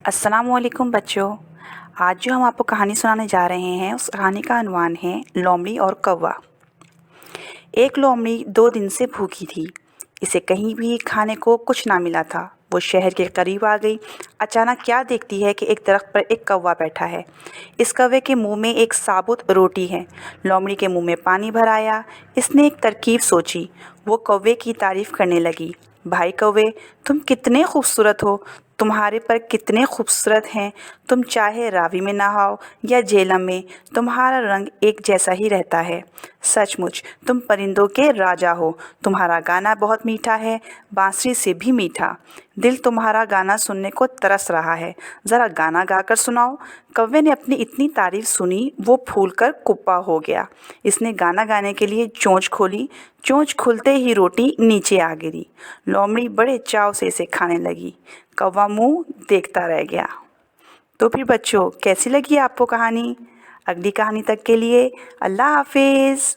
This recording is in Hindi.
अस्सलामुअलैकुम बच्चों। आज जो हम आपको कहानी सुनाने जा रहे हैं उस कहानी का unवान है लोमड़ी और कौवा। एक लोमड़ी 2 दिन से भूखी थी। इसे कहीं भी खाने को कुछ ना मिला था। वो शहर के करीब आ गई। अचानक क्या देखती है कि एक दरख्त पर एक कौवा बैठा है। इस कौवे के मुंह में एक साबुत रोटी है। लोमड़ी के मुंह में पानी भर आया। इसने एक तरकीब सोची। वो कौवे की तारीफ करने लगी। भाई कौवे, तुम कितने खूबसूरत हो। तुम्हारे पर कितने खूबसूरत हैं। तुम चाहे रावी में नहाओ या झेलम में, तुम्हारा रंग एक जैसा ही रहता है। सचमुच तुम परिंदों के राजा हो। तुम्हारा गाना बहुत मीठा है, बांसुरी से भी मीठा। दिल तुम्हारा गाना सुनने को तरस रहा है। ज़रा गाना गाकर सुनाओ। कौवे ने अपनी इतनी तारीफ सुनी, वो फूल कर कुप्पा हो गया। इसने गाना गाने के लिए चोंच खोली। चोंच खुलते ही रोटी नीचे आ गिरी। लोमड़ी बड़े चाव से इसे खाने लगी। कौवा मुंह देखता रह गया। तो फिर बच्चों, कैसी लगी आपको कहानी? अगली कहानी तक के लिए अल्लाह हाफिज़।